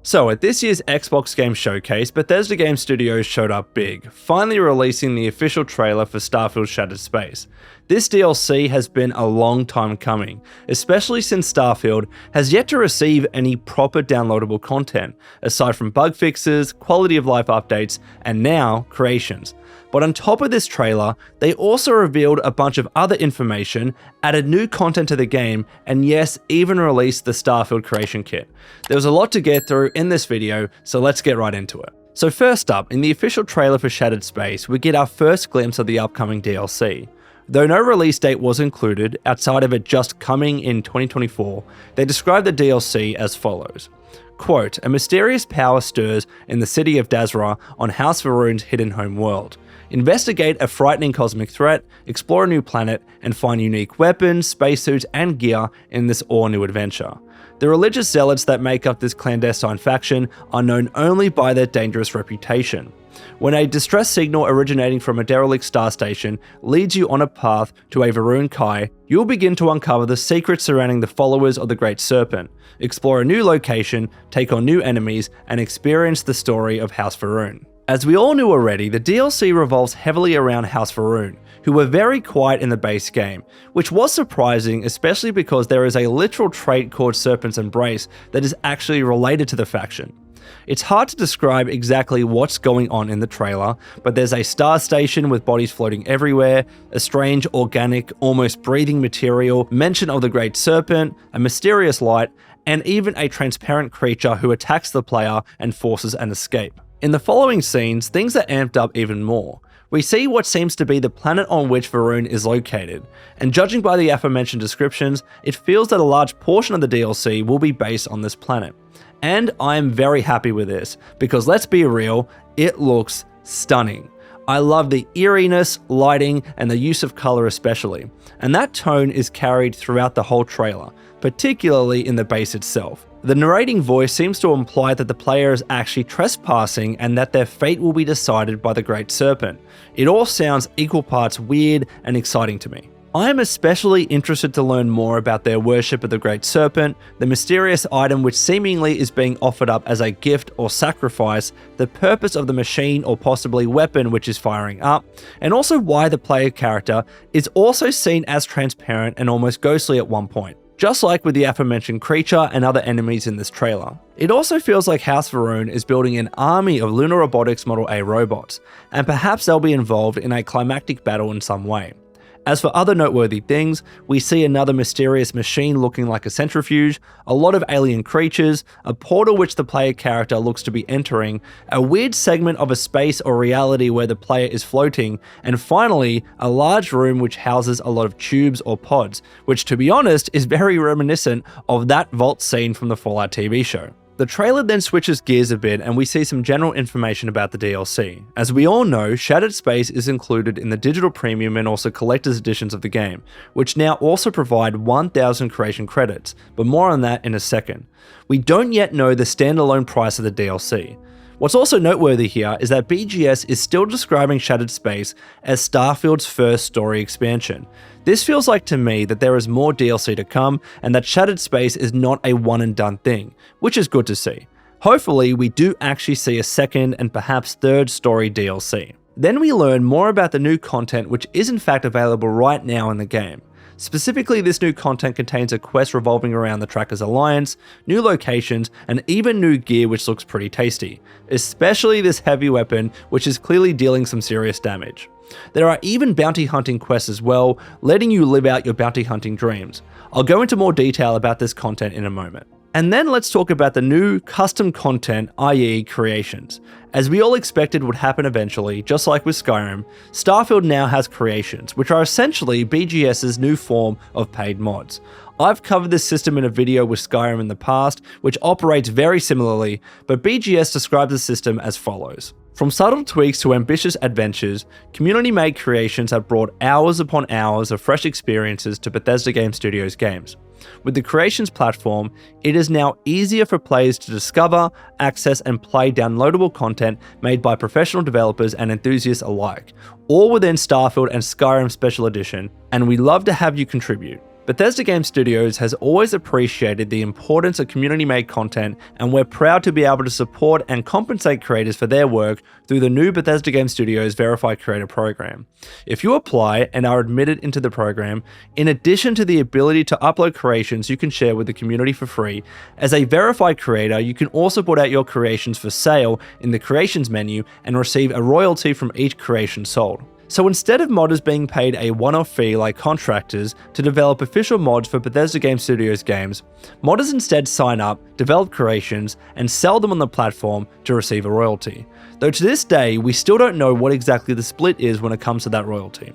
So at this year's Xbox Game Showcase, Bethesda Game Studios showed up big, finally releasing the official trailer for Starfield Shattered Space. This DLC has been a long time coming, especially since Starfield has yet to receive any proper downloadable content, aside from bug fixes, quality of life updates, and now creations. But on top of this trailer, they also revealed a bunch of other information, added new content to the game, and yes, even released the Starfield Creation Kit. There was a lot to get through in this video, so let's get right into it. So first up, in the official trailer for Shattered Space, we get our first glimpse of the upcoming DLC. Though no release date was included, outside of it just coming in 2024, they describe the DLC as follows. Quote, "A mysterious power stirs in the city of Dazra on House Va'ruun's hidden home world. Investigate a frightening cosmic threat, explore a new planet, and find unique weapons, spacesuits, and gear in this all-new adventure. The religious zealots that make up this clandestine faction are known only by their dangerous reputation. When a distress signal originating from a derelict star station leads you on a path to a Va'ruun Kai, you'll begin to uncover the secrets surrounding the followers of the Great Serpent, explore a new location, take on new enemies, and experience the story of House Va'ruun." As we all knew already, the DLC revolves heavily around House Va'ruun, who were very quiet in the base game, which was surprising, especially because there is a literal trait called Serpent's Embrace that is actually related to the faction. It's hard to describe exactly what's going on in the trailer, but there's a star station with bodies floating everywhere, a strange, organic, almost breathing material, mention of the Great Serpent, a mysterious light, and even a transparent creature who attacks the player and forces an escape. In the following scenes, things are amped up even more. We see what seems to be the planet on which Va'ruun is located, and judging by the aforementioned descriptions, it feels that a large portion of the DLC will be based on this planet. And I am very happy with this, because let's be real, it looks stunning. I love the eeriness, lighting, and the use of color especially, and that tone is carried throughout the whole trailer, particularly in the base itself. The narrating voice seems to imply that the player is actually trespassing and that their fate will be decided by the Great Serpent. It all sounds equal parts weird and exciting to me. I am especially interested to learn more about their worship of the Great Serpent, the mysterious item which seemingly is being offered up as a gift or sacrifice, the purpose of the machine or possibly weapon which is firing up, and also why the player character is also seen as transparent and almost ghostly at one point, just like with the aforementioned creature and other enemies in this trailer. It also feels like House Va'ruun is building an army of Lunar Robotics Model A robots, and perhaps they'll be involved in a climactic battle in some way. As for other noteworthy things, we see another mysterious machine looking like a centrifuge, a lot of alien creatures, a portal which the player character looks to be entering, a weird segment of a space or reality where the player is floating, and finally, a large room which houses a lot of tubes or pods, which to be honest is very reminiscent of that vault scene from the Fallout TV show. The trailer then switches gears a bit and we see some general information about the DLC. As we all know, Shattered Space is included in the digital premium and also collector's editions of the game, which now also provide 1,000 creation credits, but more on that in a second. We don't yet know the standalone price of the DLC. What's also noteworthy here is that BGS is still describing Shattered Space as Starfield's first story expansion. This feels like to me that there is more DLC to come and that Shattered Space is not a one and done thing, which is good to see. Hopefully we do actually see a second and perhaps third story DLC. Then we learn more about the new content which is in fact available right now in the game. Specifically, this new content contains a quest revolving around the Trackers Alliance, new locations, and even new gear which looks pretty tasty, especially this heavy weapon which is clearly dealing some serious damage. There are even bounty hunting quests as well, letting you live out your bounty hunting dreams. I'll go into more detail about this content in a moment. And then let's talk about the new custom content, i.e. creations. As we all expected would happen eventually, just like with Skyrim, Starfield now has creations, which are essentially BGS's new form of paid mods. I've covered this system in a video with Skyrim in the past, which operates very similarly, but BGS describes the system as follows. From subtle tweaks to ambitious adventures, community-made creations have brought hours upon hours of fresh experiences to Bethesda Game Studios games. With the Creations platform, it is now easier for players to discover, access, and play downloadable content made by professional developers and enthusiasts alike, all within Starfield and Skyrim Special Edition, and we'd love to have you contribute. Bethesda Game Studios has always appreciated the importance of community-made content, and we're proud to be able to support and compensate creators for their work through the new Bethesda Game Studios Verified Creator Program. If you apply and are admitted into the program, in addition to the ability to upload creations you can share with the community for free, as a verified creator, you can also put out your creations for sale in the creations menu and receive a royalty from each creation sold. So instead of modders being paid a one-off fee like contractors to develop official mods for Bethesda Game Studios games, modders instead sign up, develop creations, and sell them on the platform to receive a royalty. Though to this day, we still don't know what exactly the split is when it comes to that royalty.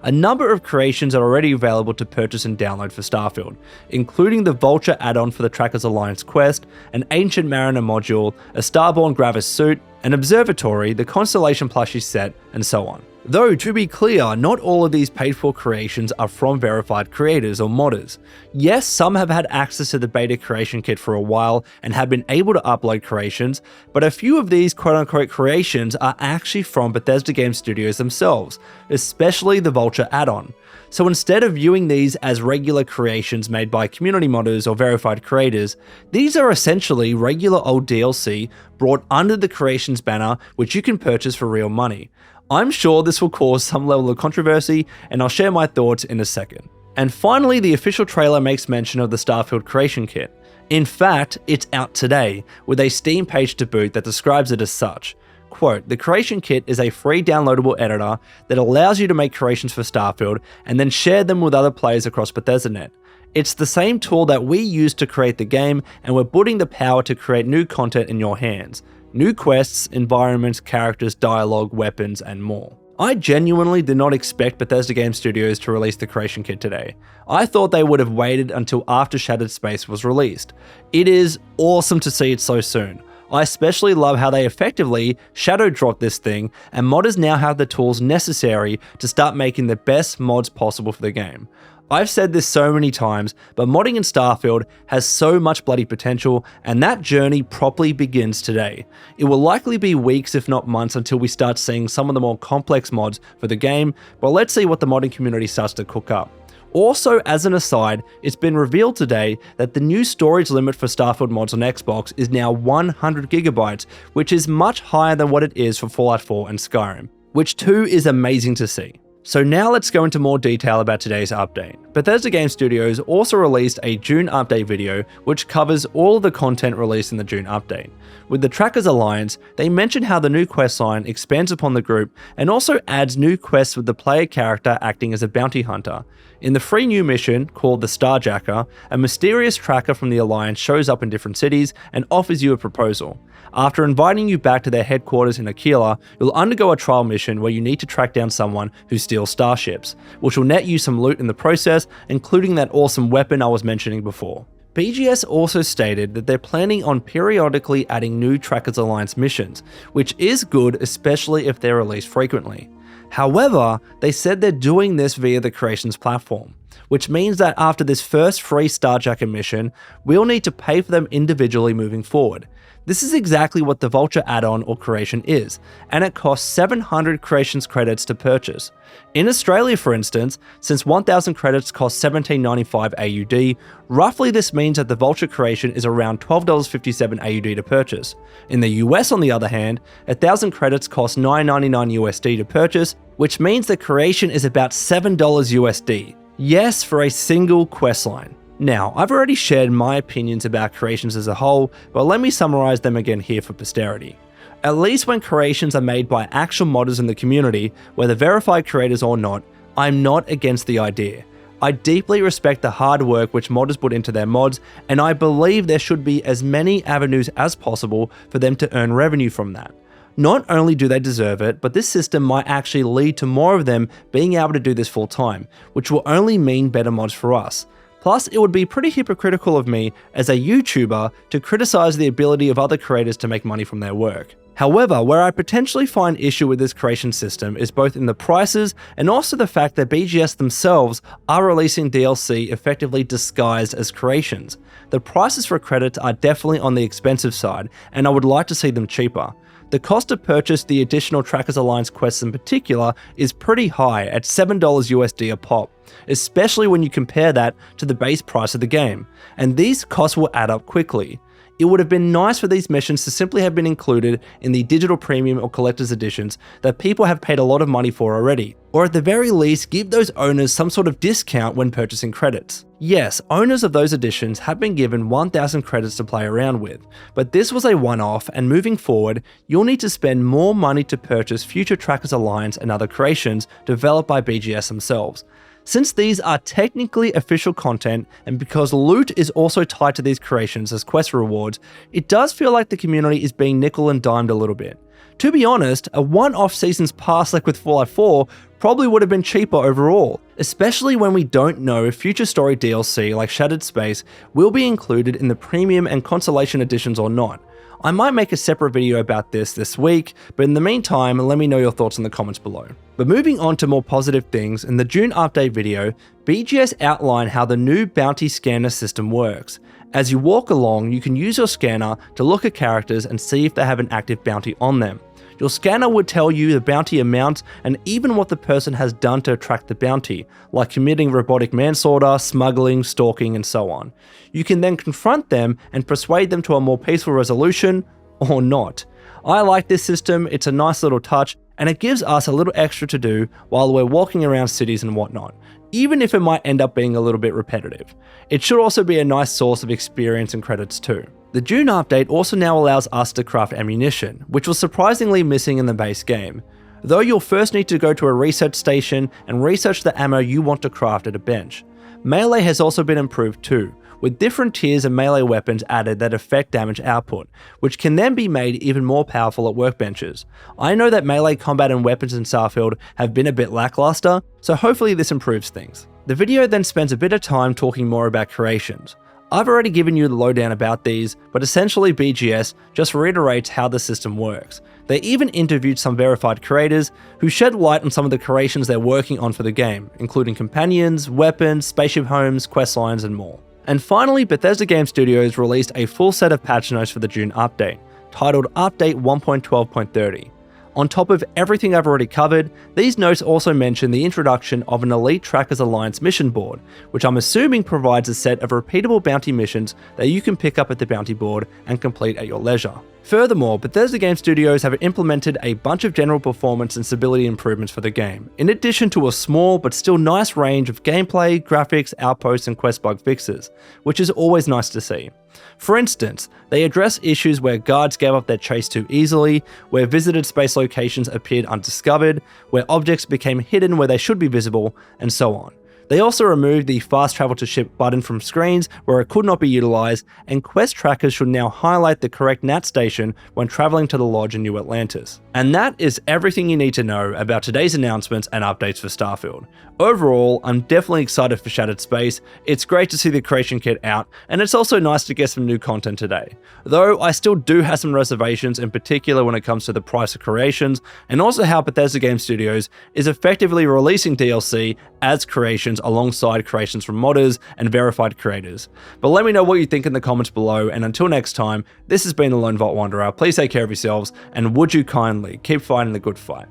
A number of creations are already available to purchase and download for Starfield, including the Vulture add-on for the Trackers Alliance quest, an Ancient Mariner module, a Starborn Gravis suit, an Observatory, the Constellation plushie set, and so on. Though, to be clear, not all of these paid-for creations are from verified creators or modders. Yes, some have had access to the beta creation kit for a while and have been able to upload creations, but a few of these quote-unquote creations are actually from Bethesda Game Studios themselves, especially the Vulture add-on. So instead of viewing these as regular creations made by community modders or verified creators, these are essentially regular old DLC brought under the creations banner which you can purchase for real money. I'm sure this will cause some level of controversy, and I'll share my thoughts in a second. And finally, the official trailer makes mention of the Starfield creation kit. In fact, it's out today, with a Steam page to boot that describes it as such. Quote, "The creation kit is a free downloadable editor that allows you to make creations for Starfield and then share them with other players across BethesdaNet. It's the same tool that we use to create the game, and we're putting the power to create new content in your hands. New quests, environments, characters, dialogue, weapons, and more." I genuinely did not expect Bethesda Game Studios to release the creation kit today. I thought they would have waited until after Shattered Space was released. It is awesome to see it so soon. I especially love how they effectively shadow dropped this thing, and modders now have the tools necessary to start making the best mods possible for the game. I've said this so many times, but modding in Starfield has so much bloody potential, and that journey properly begins today. It will likely be weeks if not months until we start seeing some of the more complex mods for the game, but let's see what the modding community starts to cook up. Also, as an aside, it's been revealed today that the new storage limit for Starfield mods on Xbox is now 100 gigabytes, which is much higher than what it is for Fallout 4 and Skyrim, which too is amazing to see. So now let's go into more detail about today's update. Bethesda Game Studios also released a June update video which covers all of the content released in the June update. With the Trackers Alliance, they mention how the new questline expands upon the group and also adds new quests with the player character acting as a bounty hunter. In the free new mission, called the Starjacker, a mysterious tracker from the Alliance shows up in different cities and offers you a proposal. After inviting you back to their headquarters in Aquila, you'll undergo a trial mission where you need to track down someone who steals starships, which will net you some loot in the process, including that awesome weapon I was mentioning before. BGS also stated that they're planning on periodically adding new Trackers Alliance missions, which is good, especially if they're released frequently. However, they said they're doing this via the Creations platform, which means that after this first free Starjacker mission, we'll need to pay for them individually moving forward. This is exactly what the Vulture add-on or creation is, and it costs 700 creations credits to purchase. In Australia, for instance, since 1000 credits cost $17.95 AUD, roughly this means that the Vulture creation is around $12.57 AUD to purchase. In the US, on the other hand, 1000 credits cost $9.99 USD to purchase, which means the creation is about $7 USD. Yes, for a single questline. Now, I've already shared my opinions about creations as a whole, but let me summarize them again here for posterity. At least when creations are made by actual modders in the community, whether verified creators or not, I'm not against the idea. I deeply respect the hard work which modders put into their mods, and I believe there should be as many avenues as possible for them to earn revenue from that. Not only do they deserve it, but this system might actually lead to more of them being able to do this full time, which will only mean better mods for us. Plus, it would be pretty hypocritical of me as a YouTuber to criticize the ability of other creators to make money from their work. However, where I potentially find issue with this creation system is both in the prices and also the fact that BGS themselves are releasing DLC effectively disguised as creations. The prices for credits are definitely on the expensive side, and I would like to see them cheaper. The cost to purchase the additional Trackers Alliance quests in particular is pretty high at $7 USD a pop, especially when you compare that to the base price of the game, and these costs will add up quickly. It would have been nice for these missions to simply have been included in the digital premium or collector's editions that people have paid a lot of money for already, or at the very least give those owners some sort of discount when purchasing credits. Yes, owners of those editions have been given 1,000 credits to play around with, but this was a one-off, and moving forward, you'll need to spend more money to purchase future Trackers Alliance and other creations developed by BGS themselves. Since these are technically official content, and because loot is also tied to these creations as quest rewards, it does feel like the community is being nickel and dimed a little bit. To be honest, a one-off season's pass like with Fallout 4 probably would have been cheaper overall, especially when we don't know if future story DLC like Shattered Space will be included in the premium and consolation editions or not. I might make a separate video about this week, but in the meantime, let me know your thoughts in the comments below. But moving on to more positive things, in the June update video, BGS outlined how the new bounty scanner system works. As you walk along, you can use your scanner to look at characters and see if they have an active bounty on them. Your scanner would tell you the bounty amount and even what the person has done to attract the bounty, like committing robotic manslaughter, smuggling, stalking, and so on. You can then confront them and persuade them to a more peaceful resolution, or not. I like this system, it's a nice little touch, and it gives us a little extra to do while we're walking around cities and whatnot, even if it might end up being a little bit repetitive. It should also be a nice source of experience and credits too. The June update also now allows us to craft ammunition, which was surprisingly missing in the base game. Though you'll first need to go to a research station and research the ammo you want to craft at a bench. Melee has also been improved too, with different tiers of melee weapons added that affect damage output, which can then be made even more powerful at workbenches. I know that melee combat and weapons in Starfield have been a bit lackluster, so hopefully this improves things. The video then spends a bit of time talking more about creations. I've already given you the lowdown about these, but essentially BGS just reiterates how the system works. They even interviewed some verified creators who shed light on some of the creations they're working on for the game, including companions, weapons, spaceship homes, questlines, and more. And finally, Bethesda Game Studios released a full set of patch notes for the June update, titled Update 1.12.30. On top of everything I've already covered, these notes also mention the introduction of an Elite Trackers Alliance mission board, which I'm assuming provides a set of repeatable bounty missions that you can pick up at the bounty board and complete at your leisure. Furthermore, Bethesda Game Studios have implemented a bunch of general performance and stability improvements for the game, in addition to a small but still nice range of gameplay, graphics, outposts, and quest bug fixes, which is always nice to see. For instance, they address issues where guards gave up their chase too easily, where visited space locations appeared undiscovered, where objects became hidden where they should be visible, and so on. They also removed the fast travel to ship button from screens where it could not be utilized, and quest trackers should now highlight the correct NAT station when traveling to the lodge in New Atlantis. And that is everything you need to know about today's announcements and updates for Starfield. Overall, I'm definitely excited for Shattered Space. It's great to see the creation kit out, and it's also nice to get some new content today. Though I still do have some reservations, in particular when it comes to the price of creations, and also how Bethesda Game Studios is effectively releasing DLC as creations alongside creations from modders and verified creators. But let me know what you think in the comments below, and until next time, this has been the Lone Vault Wanderer. Please take care of yourselves, and would you kindly keep fighting the good fight.